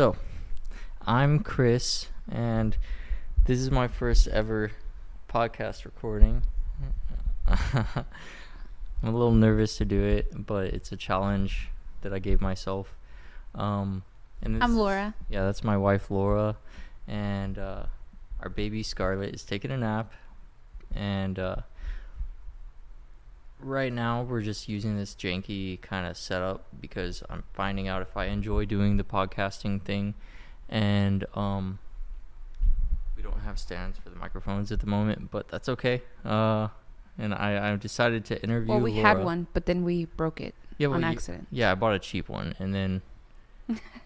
So, I'm Chris, and this is my first ever podcast recording. I'm a little nervous to do it, but it's a challenge that I gave myself. And I'm Laura. Yeah, that's my wife, Laura, and our baby Scarlett is taking a nap, and right now we're just using this janky kind of setup because I'm finding out if I enjoy doing the podcasting thing, and we don't have stands for the microphones at the moment, but that's okay. And I decided to interview Well, we Laura. had one, but then we broke it on accident. Yeah, I bought a cheap one, and then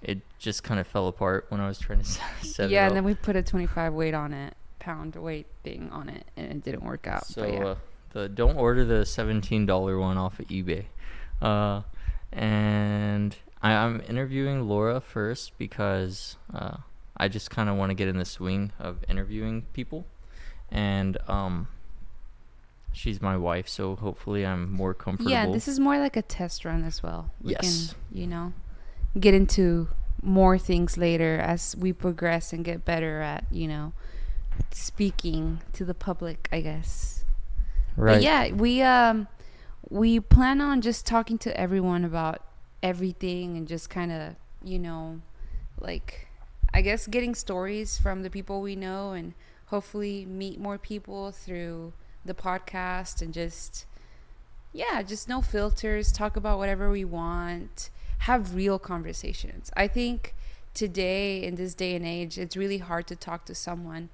it just kind of fell apart when I was trying to set it up. Yeah, and then we put a 25 weight on it, pound weight thing on it, and it didn't work out. So, but yeah. Don't order the $17 one off of eBay. And I'm interviewing Laura first because I just kind of want to get in the swing of interviewing people. And she's my wife, so hopefully I'm more comfortable. Yeah, this is more like a test run as well. We Yes. can, get into more things later as we progress and get better at, speaking to the public, I guess. Right. But yeah, we plan on just talking to everyone about everything and just kind of, I guess getting stories from the people we know and hopefully meet more people through the podcast and just no filters, talk about whatever we want, have real conversations. I think today, in this day and age, it's really hard to talk to someone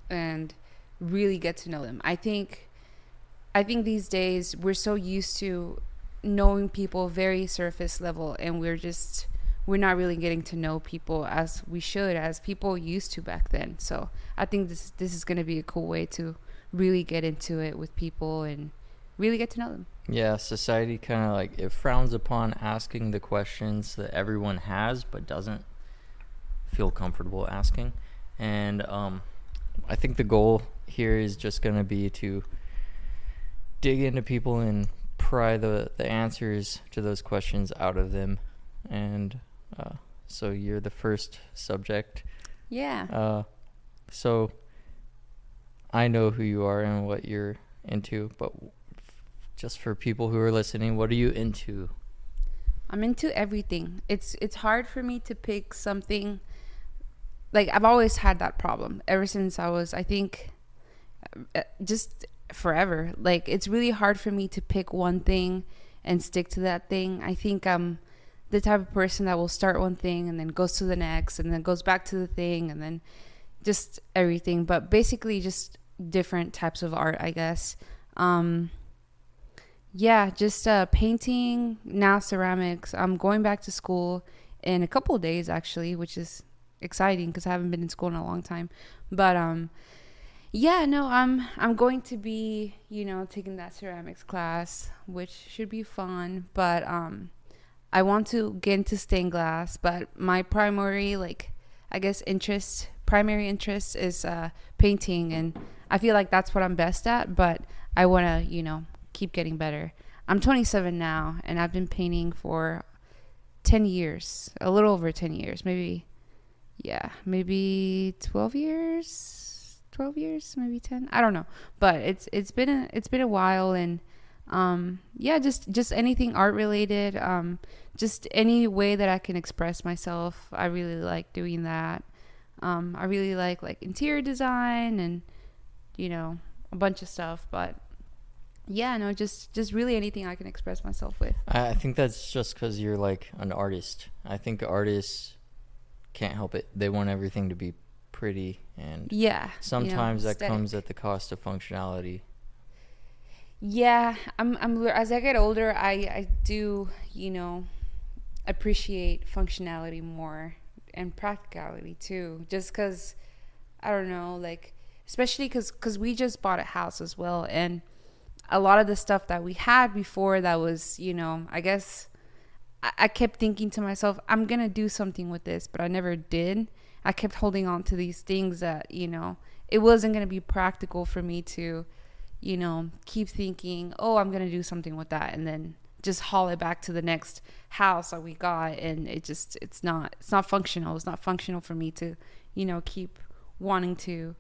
and really get to know them. I think these days we're so used to knowing people very surface level, and we're not really getting to know people as we should, as people used to back then. So I think this is going to be a cool way to really get into it with people and really get to know them. Yeah, society kind of it frowns upon asking the questions that everyone has but doesn't feel comfortable asking. And I think the goal here is just going to be to dig into people and pry the answers to those questions out of them. And so you're the first subject. Yeah. So I know who you are and what you're into, but just for people who are listening, what are you into? I'm into everything. It's hard for me to pick something. I've always had that problem ever since I was, I think, just forever. It's really hard for me to pick one thing and stick to that thing. I think I'm the type of person that will start one thing and then goes to the next and then goes back to the thing and then just everything, but basically just different types of art, I guess. Just painting, now ceramics. I'm going back to school in a couple of days, actually, which is exciting because I haven't been in school in a long time. But I'm going to be, taking that ceramics class, which should be fun. But I want to get into stained glass, but my primary interest is painting, and I feel like that's what I'm best at, but I want to, keep getting better. I'm 27 now, and I've been painting for 10 years, a little over 10 years, maybe 12 years, maybe 10. I don't know, but it's been a while, and just anything art related, just any way that I can express myself. I really like doing that. I really like interior design and a bunch of stuff, but just really anything I can express myself with. I think that's just because you're an artist. I think artists can't help it. They want everything to be pretty, and sometimes that comes at the cost of functionality. Yeah, I'm as I get older, I do appreciate functionality more and practicality too, just because I don't know, especially because we just bought a house as well, and a lot of the stuff that we had before that was, I guess I kept thinking to myself, I'm gonna do something with this, but I never did. I kept holding on to these things that it wasn't gonna be practical for me to keep thinking, oh, I'm gonna do something with that, and then just haul it back to the next house that we got, and it's not functional. It's not functional for me to, keep wanting to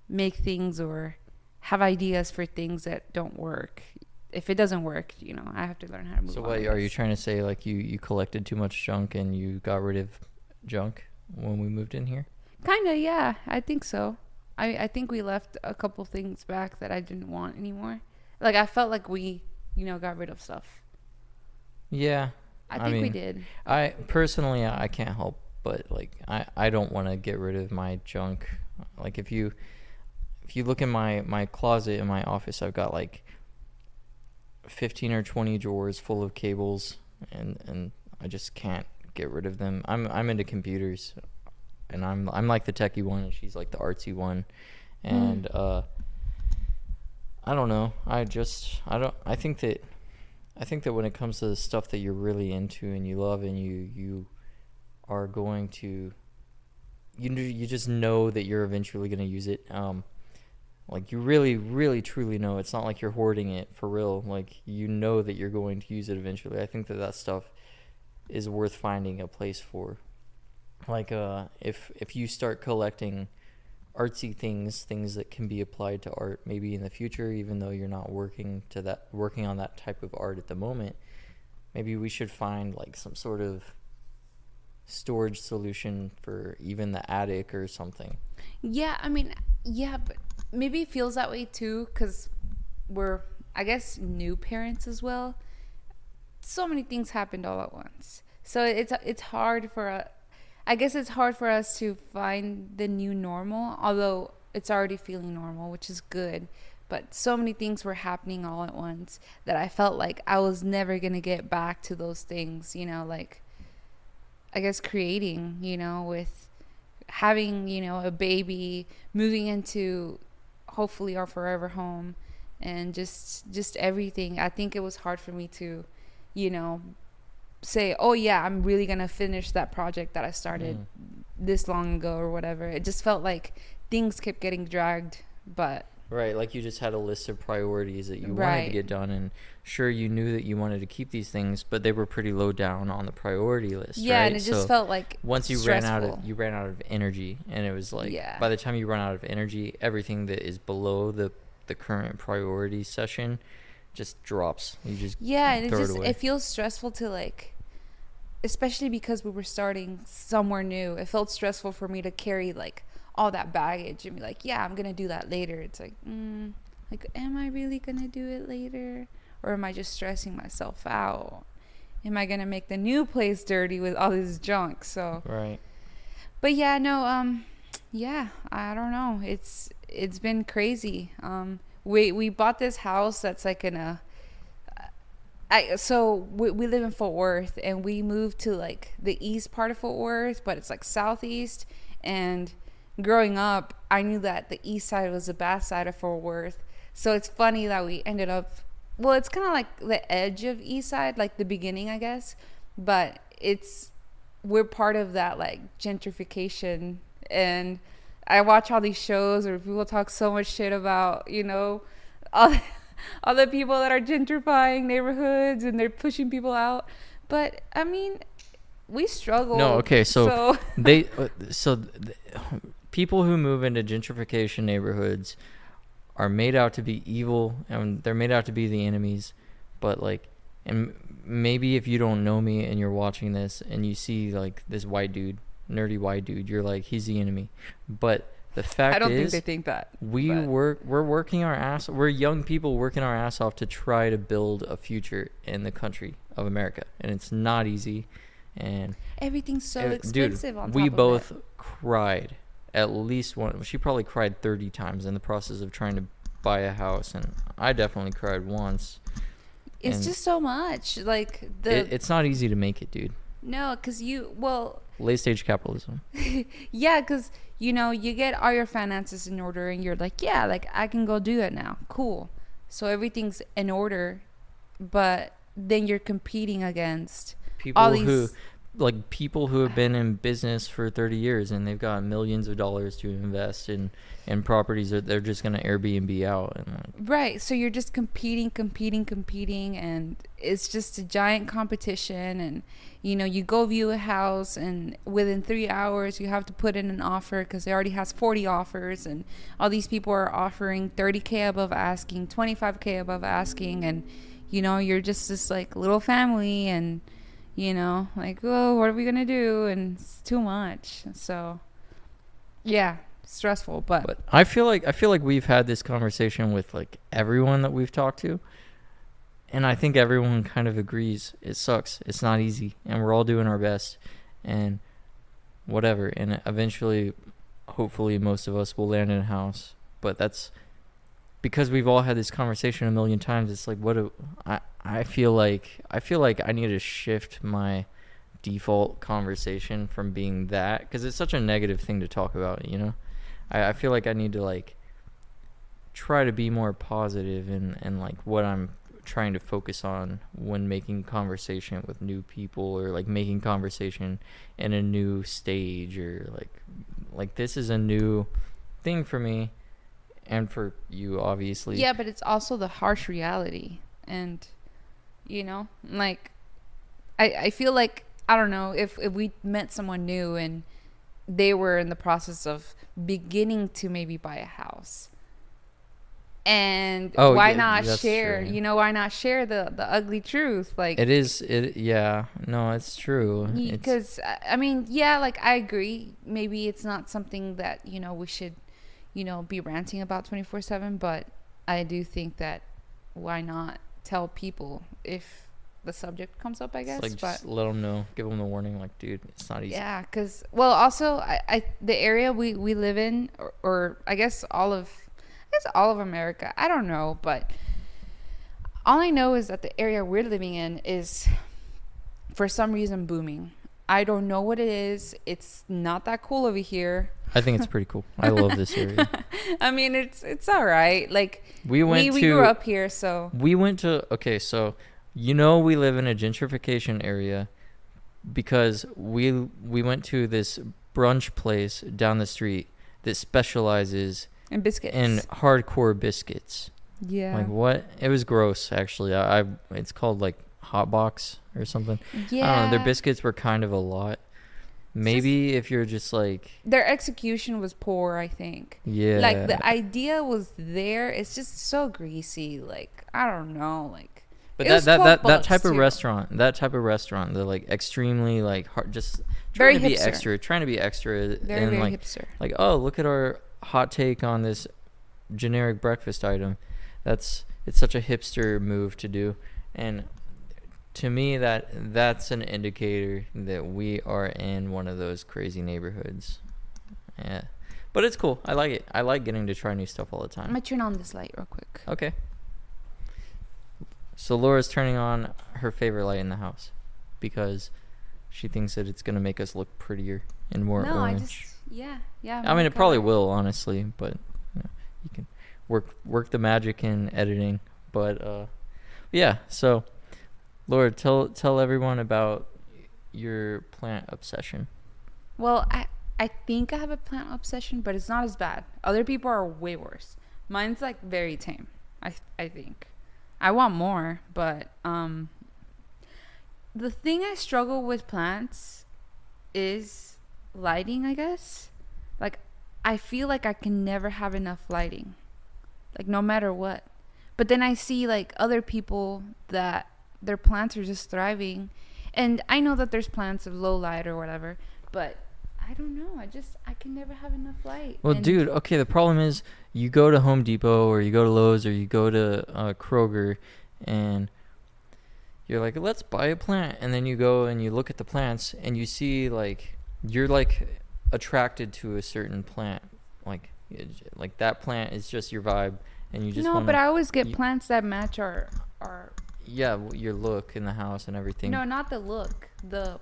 make things or have ideas for things that don't work. If it doesn't work, I have to learn how to move on. So what are you trying to say? Like you collected too much junk and you got rid of junk when we moved in here? Kinda, yeah. I think so. I think we left a couple things back that I didn't want anymore. Like I felt like we, got rid of stuff. Yeah. I think we did. I personally, I can't help but like I don't want to get rid of my junk. Like if you look in my closet in my office, I've got like 15 or 20 drawers full of cables, and I just can't get rid of them. I'm into computers, and I'm like the techie one, and she's like the artsy one, and I don't know. I think that when it comes to the stuff that you're really into and you love and you are going to, you just know that you're eventually going to use it. Like you really, really, truly know. It's not like you're hoarding it for real. Like you know that you're going to use it eventually. I think that stuff is worth finding a place for. Like if you start collecting artsy things that can be applied to art maybe in the future, even though you're not working on that type of art at the moment, maybe we should find like some sort of storage solution for even the attic or something. Yeah, I mean, yeah, but maybe it feels that way too because we're, I guess, new parents as well. So many things happened all at once, so it's hard for I guess it's hard for us to find the new normal, although it's already feeling normal, which is good. But so many things were happening all at once that I felt like I was never going to get back to those things, like, I guess, creating, with having, a baby, moving into hopefully our forever home, and just everything. I think it was hard for me to, say, oh yeah, I'm really gonna finish that project that I started this long ago or whatever. It just felt like things kept getting dragged. But right, like you just had a list of priorities that you wanted to get done, and sure, you knew that you wanted to keep these things, but they were pretty low down on the priority list. Yeah, right? And it just felt like once you stressful. ran out of energy, and it was like by the time you run out of energy, everything that is below the current priority session just drops. You just and it feels stressful to, like, especially because we were starting somewhere new. It felt stressful for me to carry like all that baggage and be like, yeah, I'm gonna do that later. It's like, am I really gonna do it later, or am I just stressing myself out? Am I gonna make the new place dirty with all this junk? So right. But yeah, no, I don't know. It's been crazy. We bought this house that's like in a we live in Fort Worth, and we moved to like the east part of Fort Worth, but it's like southeast. And growing up, I knew that the east side was the bad side of Fort Worth. So it's funny that we ended up, well, it's kind of like the edge of east side, like the beginning, I guess. But we're part of that like gentrification. And I watch all these shows where people talk so much shit about, all the people that are gentrifying neighborhoods and they're pushing people out. But I mean, we struggle. No, okay, so people who move into gentrification neighborhoods are made out to be evil, and they're made out to be the enemies. But like, and maybe if you don't know me and you're watching this and you see like this nerdy white dude, you're like, he's the enemy. But the fact is, I don't think they think that. We're working our ass. We're young people working our ass off to try to build a future in the country of America, and it's not easy. And everything's so expensive. Dude, on top we of both it. cried at least one. She probably cried 30 times in the process of trying to buy a house, and I definitely cried once. It's just so much. Like it's not easy to make it, dude. No, because late stage capitalism. Yeah, because you get all your finances in order, and you're like, yeah, like I can go do that now. Cool. So everything's in order, but then you're competing against like people who have been in business for 30 years and they've got millions of dollars to invest in properties that they're just going to Airbnb out and like. Right. So you're just competing, and it's just a giant competition. And, you know, you go view a house, and within 3 hours, you have to put in an offer because it already has 40 offers. And all these people are offering 30K above asking, 25K above asking. And, you know, you're just this like little family, and, you know, like, oh, what are we going to do? And it's too much. So, yeah. Stressful, but I feel like we've had this conversation with like everyone that we've talked to, and I think everyone kind of agrees it sucks. It's not easy, and we're all doing our best, and whatever. And eventually, hopefully, most of us will land in a house. But that's because we've all had this conversation a million times. It's like, I feel like I need to shift my default conversation from being that, because it's such a negative thing to talk about, you know. I feel like I need to like try to be more positive and like what I'm trying to focus on when making conversation with new people, or like making conversation in a new stage, or like this is a new thing for me and for you, obviously. yeah, but it's also the harsh reality. And, you know, like I feel like, I don't know, if we met someone new and they were in the process of beginning to maybe buy a house, and why not share, true. you know, why not share the ugly truth? Like, yeah, no, it's true. Because I mean, yeah, like I agree, maybe it's not something that, you know, we should, you know, be ranting about 24/7, but I do think that why not tell people if the subject comes up, I guess. Like, just let them know, give them the warning, like, dude, it's not easy. Yeah, because, well, also I the area we live in, or I guess all of America, I don't know, but all I know is that the area we're living in is for some reason booming. I don't know what it is. It's not that cool over here. I think it's pretty cool. I love this area. I mean, it's all right. Like, we we grew up here, so we went to, okay, so you know, we live in a gentrification area because we went to this brunch place down the street that specializes in biscuits, in hardcore biscuits. Yeah. Like, what? It was gross, actually. It's called like Hot Box or something. Yeah. I don't know. Their biscuits were kind of a lot. Maybe if you're just like, their execution was poor, I think. yeah, Like, the idea was there. It's just so greasy. Like, I don't know. Like, but it was that type of too. restaurant, they're like extremely like hard, just Very trying to be hipster. extra, Very, and very like hipster. like, oh, look at our hot take on this generic breakfast item. It's such a hipster move to do, and to me that's an indicator that we are in one of those crazy neighborhoods. Yeah, but it's cool. I like it. I like getting to try new stuff all the I'm time. gonna turn on this light real quick. Okay. So Laura's turning on her favorite light in the house because she thinks that it's gonna make us look prettier and more orange. Yeah. I mean, it probably will, honestly, but you know, you can work the magic in editing. But yeah. So, Laura, tell everyone about your plant obsession. Well, I think I have a plant obsession, but it's not as bad. Other people are way worse. Mine's like very tame. I think. I want more, but the thing I struggle with plants is lighting, I guess. Like, I feel like I can never have enough lighting, like, no matter what. But then I see like other people that their plants are just thriving, and I know that there's plants of low light or whatever, but I don't know. I can never have enough light. Well, dude, okay, the problem is you go to Home Depot or you go to Lowe's or you go to Kroger and you're like, let's buy a plant. And then you go and you look at the plants and you see, like, you're, like, attracted to a certain plant. Like that plant is just your vibe. And you just no, but I always get plants that match our yeah, your look in the house and everything. No, not the look. The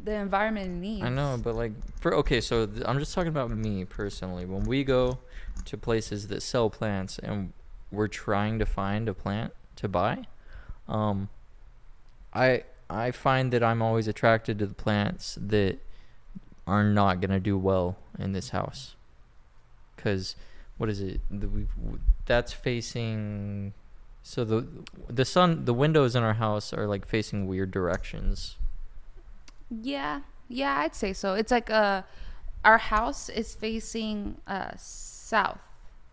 environment needs. I know, but like so I'm just talking about me personally. When we go to places that sell plants and we're trying to find a plant to buy, I'm I find that I'm always attracted to the plants that are not gonna do well in this house. Cause what is it? That's facing. So the sun, the windows in our house are like facing weird directions. Yeah, yeah, I'd say so. It's like our house is facing south.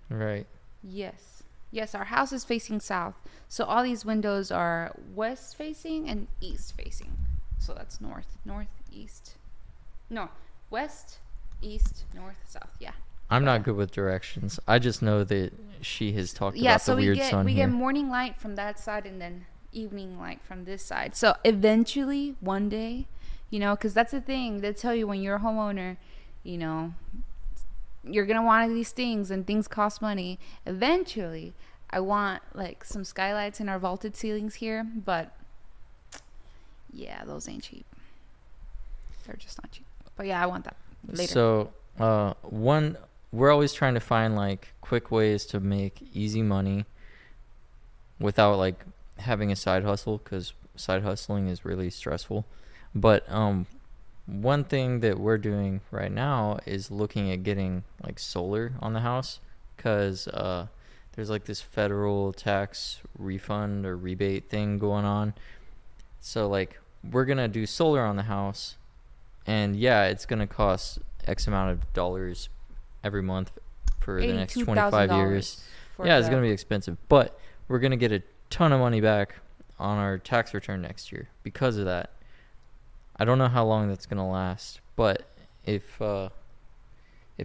Right. Yes. Yes, our house is facing south. So all these windows are west facing and east facing. So that's north, east. No, west, east, north, south. Yeah. I'm not good with directions. I just know that she has talked Yeah, about so the weird sun we here. get morning light from that side and then evening light from this side. So eventually one day, cuz that's the thing. They tell you when you're a homeowner, you know, you're going to want these things and things cost money. Eventually, I want like some skylights in our vaulted ceilings here, but yeah, those ain't cheap. They're just not cheap. But yeah, I want that later. So, we're always trying to find like quick ways to make easy money without like having a side hustle, because side hustling is really stressful. But one thing that we're doing right now is looking at getting like solar on the house, because there's like this federal tax refund or rebate thing going on. So like we're gonna do solar on the house, and yeah, it's gonna cost X amount of dollars every month for the next 25 years. Yeah, it's going to be expensive, but we're going to get a ton of money back on our tax return next year because of that. I don't know how long that's going to last, but if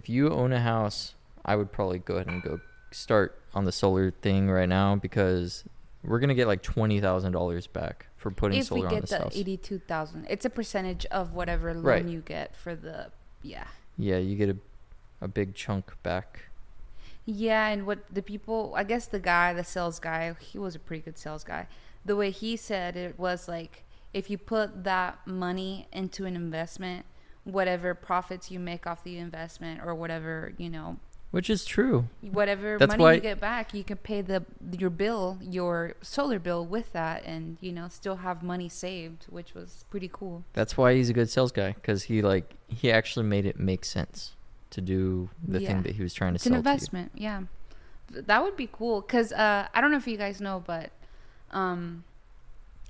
you own a house, I would probably go ahead and go start on the solar thing right now, because we're going to get like $20,000 back for putting solar on this house. If we get the $82,000, it's a percentage of whatever loan you get for the Yeah, you get a big chunk back. Yeah, and what the people, I guess the sales guy, he was a pretty good sales guy. The way he said it was like, if you put that money into an investment, whatever profits you make off the investment or whatever, Which is true. Whatever That's money why you get back, you can pay your solar bill with that, and still have money saved, which was pretty cool. That's why he's a good sales guy, because he actually made it make sense to do the thing that he was trying to sell to you. It's an investment, yeah. That would be cool, because I don't know if you guys know, but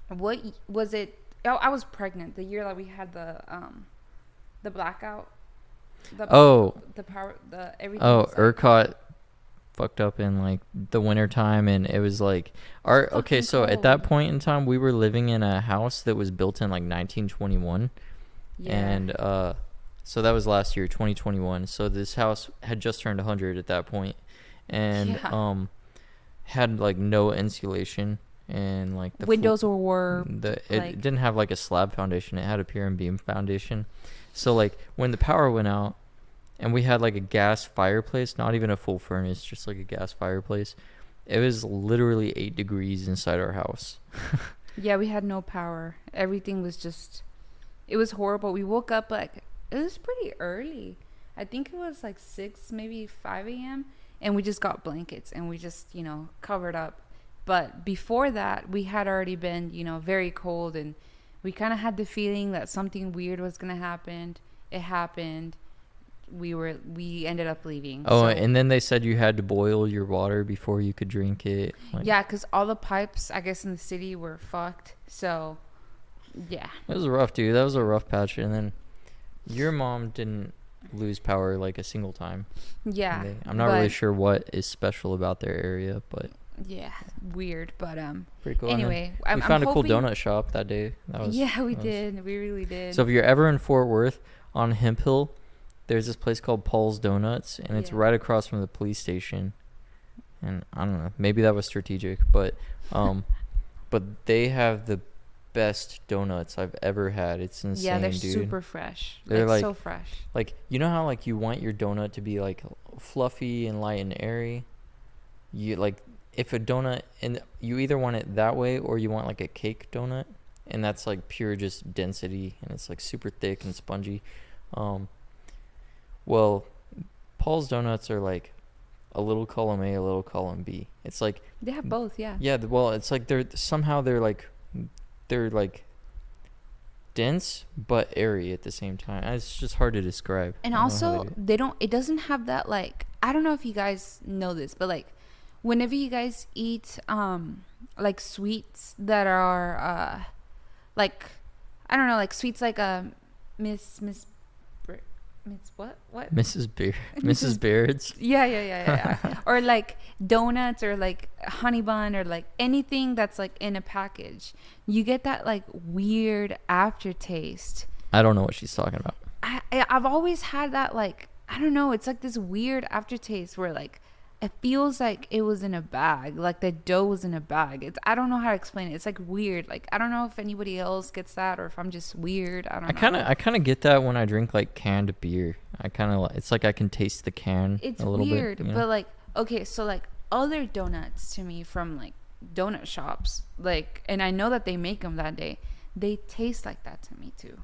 what was it? Oh, I was pregnant the year that we had the blackout. The power, everything. Oh, ERCOT fucked up in like the winter time, and it was like so at that point in time we were living in a house that was built in like 1921. And so that was last year, 2021. So this house had just turned 100 at that point, and had like no insulation, and like the windows were warped. It didn't have like a slab foundation, it had a pier and beam foundation. So like when the power went out and we had like a gas fireplace, not even a full furnace, just like a gas fireplace, it was literally 8 degrees inside our house. Yeah, we had no power. Everything was just, it was horrible. We woke up like, it was pretty early. I think it was like 6, maybe 5 a.m. And we just got blankets and we just, covered up. But before that, we had already been, very cold, and we kind of had the feeling that something weird was going to happen. It happened. We ended up leaving. Oh, and then they said you had to boil your water before you could drink it. Yeah, because all the pipes, I guess, in the city were fucked. So, yeah. It was rough, dude. That was a rough patch. And then your mom didn't lose power like a single time. Yeah. I'm not really sure what is special about their area, but... Yeah, weird, but pretty cool. Anyway, we found a cool donut shop that day. We did. We really did. So if you're ever in Fort Worth on Hemp Hill, there's this place called Paul's Donuts, and it's right across from the police station. And I don't know, maybe that was strategic, but they have the best donuts I've ever had. It's insane, yeah, they're dude. super fresh. They're like so fresh. Like, you know how like you want your donut to be like fluffy and light and airy? You like, if a donut, and you either want it that way or you want like a cake donut, and that's like pure just density, and it's like super thick and spongy. Well, Paul's Donuts are like a little column A, a little column B. It's like they have both, yeah. Yeah, well, it's like they're dense but airy at the same time. It's just hard to describe. And I don't know how also, they do they don't. It doesn't have that like. I don't know if you guys know this, but like, whenever you guys eat like sweets that are like, I don't know, like sweets like Miss what Mrs. Beard, Mrs. Mrs. Baird's. yeah. Or like donuts or like honey bun or like anything that's like in a package, you get that like weird aftertaste. I don't know what she's talking about. I've always had that, like, I don't know, it's like this weird aftertaste where like it feels like it was in a bag, like the dough was in a bag. It's, I don't know how to explain it. It's like weird. Like, I don't know if anybody else gets that or if I'm just weird. I don't know. I kind of get that when I drink like canned beer. I kind of it's like I can taste the can It's a little weird, bit. You know? but like, okay, so like other donuts to me from like donut shops, like, and I know that they make them that day, they taste like that to me too.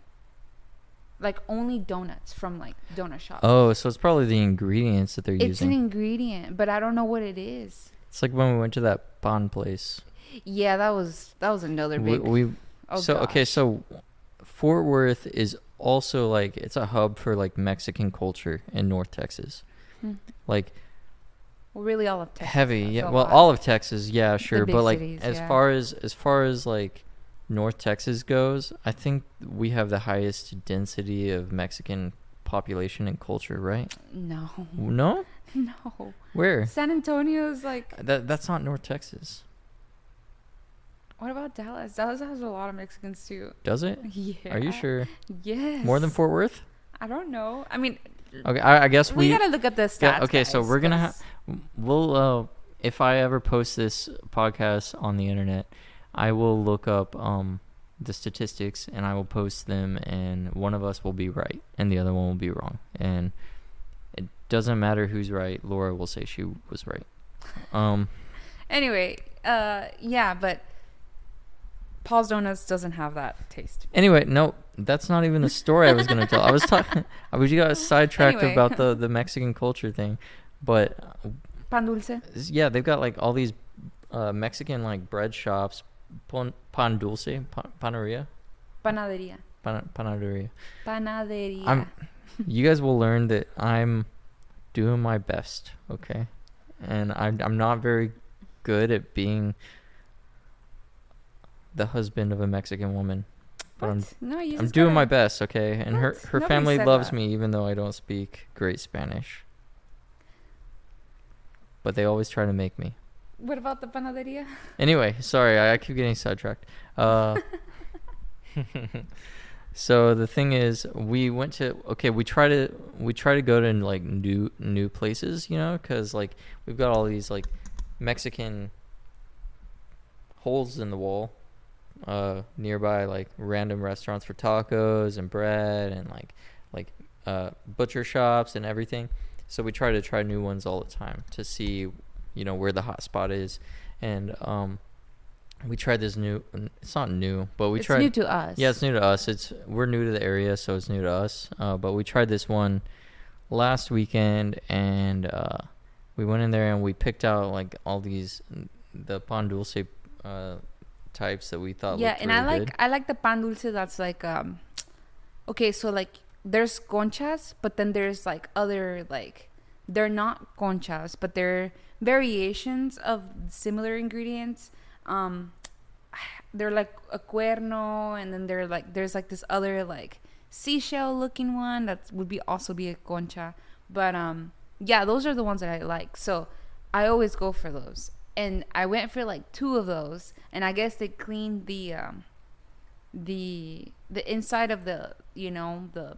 Like only donuts from like donut shops. Oh, so it's probably the ingredients that they're It's using. an ingredient, but I don't know what it is. It's like when we went to that Bond place. Yeah, that was another big. Okay, so Fort Worth is also like it's a hub for like Mexican culture in North Texas. Hmm. Like Well, really all of Texas. heavy, that's yeah. a Well, lot. all of Texas, yeah, sure, big but like cities, as yeah. far as like North Texas goes, I think we have the highest density of Mexican population and culture, right? No, No? no. Where? San Antonio's like. That's not North Texas. What about Dallas? Dallas has a lot of Mexicans too. Does it? Yeah. Are you sure? Yes. More than Fort Worth? I don't know. I mean, Okay, I guess we gotta look up the stats. Yeah, okay, so guys, we're gonna 'cause- we'll if I ever post this podcast on the internet, I will look up the statistics and I will post them, and one of us will be right and the other one will be wrong, and it doesn't matter who's right. Laura will say she was right. Anyway, yeah, but Paul's Donuts doesn't have that taste. Anyway, no, that's not even the story I was gonna tell. I was talking. We got sidetracked Anyway. about the Mexican culture thing, but Pan dulce. yeah, they've got like all these Mexican like bread shops, pan dulce, panaderia, Panadería. panaderia. Panadería. You guys will learn that I'm doing my best, okay, and I'm not very good at being the husband of a Mexican woman, but What? No, you I'm just doing my gotta- best, okay, and her What? Nobody family said loves that. me even though I don't speak great Spanish, but they always try to make me. What about the panadería? Anyway, sorry, I keep getting sidetracked. So the thing is, we try to go to like new places, you know, because like we've got all these like Mexican holes in the wall nearby, like random restaurants for tacos and bread and like butcher shops and everything. So we try new ones all the time to see, you know, where the hot spot is. And we tried this new, it's not new, but It's new to us. yeah, it's new to us. We're new to the area, so it's new to us. But we tried this one last weekend, and we went in there and we picked out like all these the pan dulce types that we thought Yeah, looked and really good. I like the pan dulce that's like okay, so like there's conchas, but then there's like other like they're not conchas, but they're variations of similar ingredients. They're like a cuerno, and then there's like this other like seashell looking one that would be also be a concha. But yeah, those are the ones that I like. So I always go for those. And I went for like 2 of those, and I guess they cleaned the inside of the, you know, the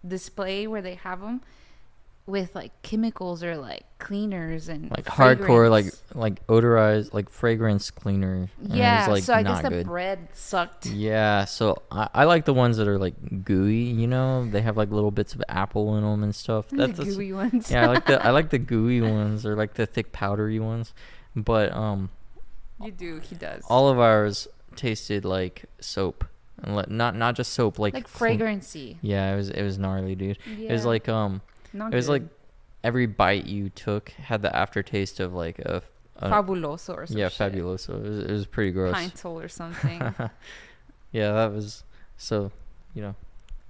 display where they have them with like chemicals or like cleaners and Like hardcore, fragrance. like odorized, like fragrance cleaner. And Yeah, it's, like, so I guess not the good. bread sucked. Yeah, so I like the ones that are like gooey. You know, they have like little bits of apple in them and stuff. The That's gooey ones. yeah, I like the gooey ones, or like the thick powdery ones. But You do. He does. all of ours tasted like soap, and not just soap, like like clean- fragrancy. Yeah, it was gnarly, dude. Yeah. It was like Not it was good. like every bite you took had the aftertaste of like a Fabuloso or something. yeah, fabuloso. It was pretty gross. Pine Sol or something. Yeah, that was so. you know,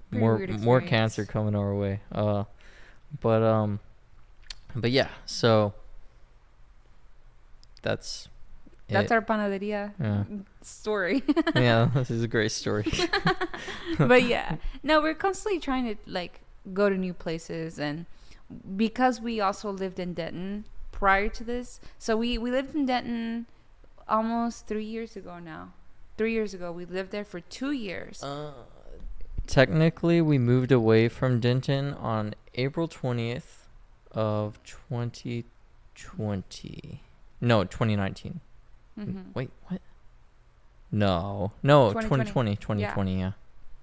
Pretty weird more experience. cancer coming our way. But yeah, so that's That's it. our panaderia Yeah. story. Yeah, this is a great story. But yeah, no, we're constantly trying to like go to new places, and because we also lived in Denton prior to this, so we lived in Denton almost 3 years ago now. 3 years ago, we lived there for 2 years. Technically, we moved away from Denton on April 20th of 2020. No, 2019. Mhm. Wait, what? No, 2020. 2020. 2020, yeah.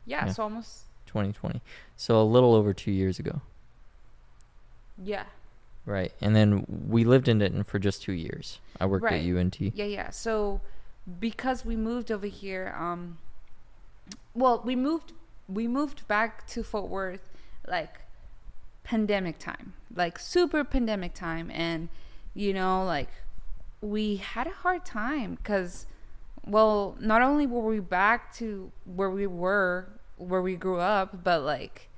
Yeah, Yeah. so almost 2020. So a little over 2 years ago. yeah. Right. And then we lived in Denton for just 2 years. I worked Right. at UNT. Yeah. So because we moved over here, well, we moved back to Fort Worth like pandemic time, like super pandemic time, and like we had a hard time because, well, not only were we back to where we grew up, but like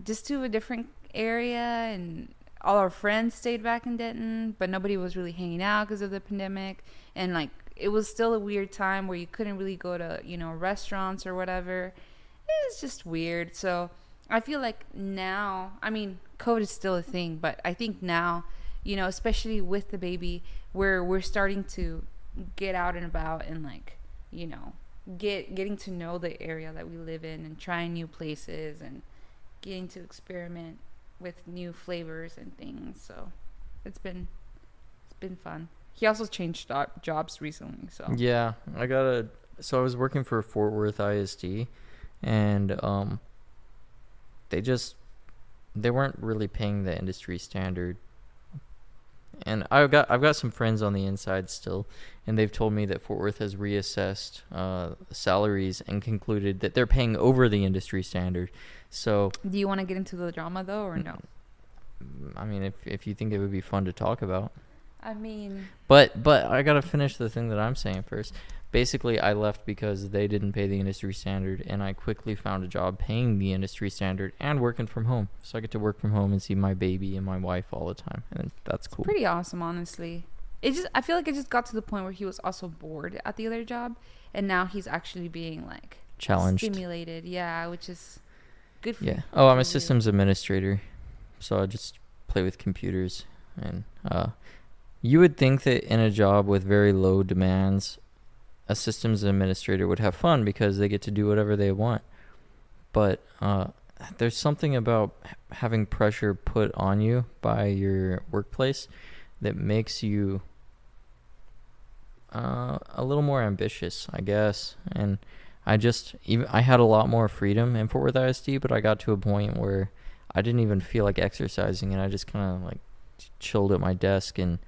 just to a different area, and all our friends stayed back in Denton, but nobody was really hanging out because of the pandemic. And like it was still a weird time where you couldn't really go to restaurants or whatever. It was just weird. So I feel like now, I mean, COVID is still a thing, but I think now, especially with the baby, we're starting to get out and about, and like getting to know the area that we live in, and trying new places, and getting to experiment with new flavors and things. So it's been fun. He also changed jobs recently, so Yeah, so I was working for Fort Worth ISD, and they weren't really paying the industry standard. And I've got some friends on the inside still, and they've told me that Fort Worth has reassessed salaries and concluded that they're paying over the industry standard. So, do you want to get into the drama though, or no? I mean, if you think it would be fun to talk about. I mean, But I gotta finish the thing that I'm saying first. Basically, I left because they didn't pay the industry standard, and I quickly found a job paying the industry standard and working from home. So I get to work from home and see my baby and my wife all the time, and that's cool. pretty awesome, honestly. I feel like it just got to the point where he was also bored at the other job, and now he's actually being like Challenged. stimulated. Yeah, which is good for Yeah. Oh, I'm for a you. systems administrator, so I just play with computers. And you would think that in a job with very low demands, a systems administrator would have fun because they get to do whatever they want. But there's something about having pressure put on you by your workplace that makes you a little more ambitious, I guess. And I had a lot more freedom in Fort Worth ISD, but I got to a point where I didn't even feel like exercising, and I just kind of like chilled at my desk and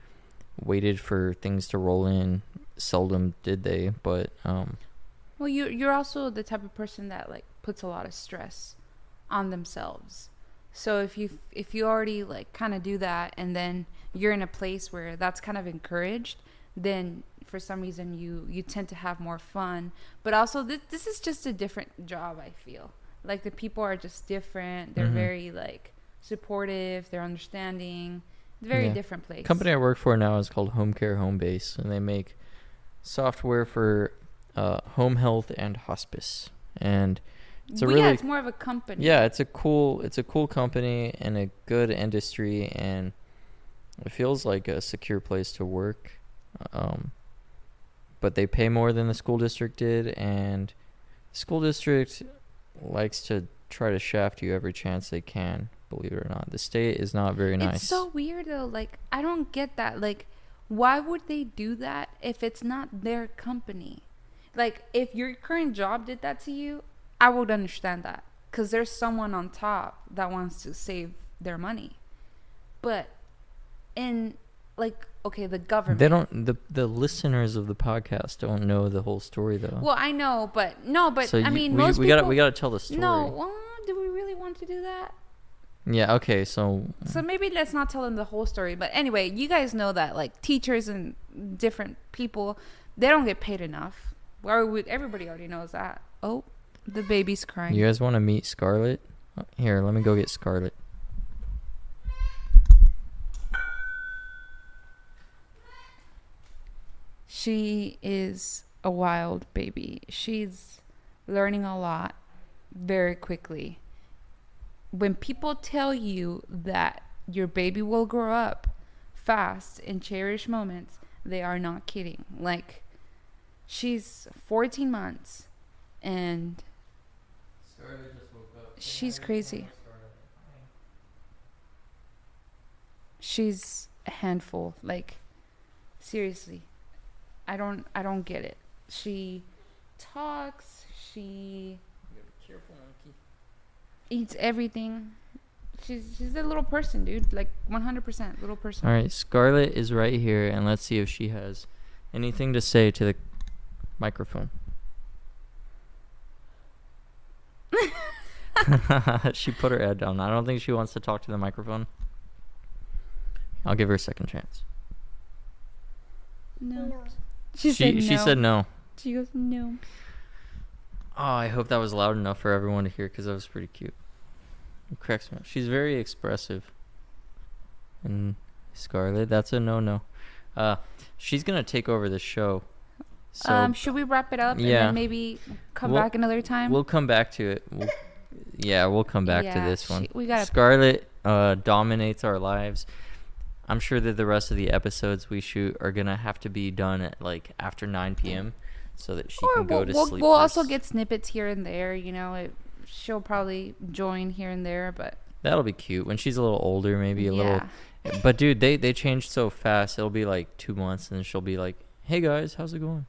waited for things to roll in. Seldom did they, but Well, you're also the type of person that like puts a lot of stress on themselves. So if you already like kind of do that, and then you're in a place where that's kind of encouraged, then for some reason you tend to have more fun. But also this is just a different job, I feel. Like the people are just different. They're Mhm. very like supportive, they're understanding. Very Yeah. different place. company I work for now is called Home Care Home Base, and they make software for home health and hospice. And it's a Well, really yeah, it's more of a company. yeah, it's a cool company and a good industry, and it feels like a secure place to work. But they pay more than the school district did, and the school district likes to try to shaft you every chance they can, believe it or not. The state is not very nice. It's so weird though. Like I don't get that. Like why would they do that if it's not their company? Like if your current job did that to you, I would understand that, because there's someone on top that wants to save their money. But in like, okay, the government. They don't. The listeners of the podcast don't know the whole story though. Well, I know, but no, but So I mean, we most we people. gotta tell the story. No, well, do we really want to do that? Yeah. Okay. So So maybe let's not tell them the whole story. But anyway, you guys know that like teachers and different people, they don't get paid enough. Why would everybody already knows that? Oh, The baby's crying. You guys want to meet Scarlett? Here, let me go get Scarlett. She is a wild baby. She's learning a lot very quickly. When people tell you that your baby will grow up fast and cherish moments, they are not kidding. Like, she's 14 months and she's crazy. She's a handful. Like, seriously. I don't get it. She talks, she eats everything. She's a little person, dude. Like 100% little person. All right, Scarlett is right here, and let's see if she has anything to say to the microphone. She put her head down. I don't think she wants to talk to the microphone. I'll give her a second chance. No. She said no. She goes, no. Oh, I hope that was loud enough for everyone to hear because that was pretty cute. It cracks me up. She's very expressive. And Scarlett, that's a no. She's going to take over the show. So should we wrap it up and Yeah. then maybe come back another time? we'll come back to it. We'll come back to this one. We gotta. Scarlett dominates our lives. I'm sure that the rest of the episodes we shoot are going to have to be done at like after 9 p.m. so that she can go to sleep. We'll also first. get snippets here and there. You know, she'll probably join here and there, but That'll be cute when she's a little older, maybe a little. yeah. But dude, they changed so fast. It'll be like 2 months, and then she'll be like, "Hey guys, how's it going?"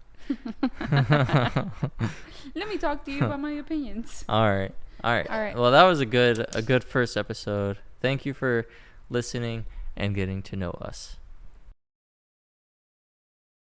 Let me talk to you about my opinions. All right. Well, that was a good first episode. Thank you for listening and getting to know us.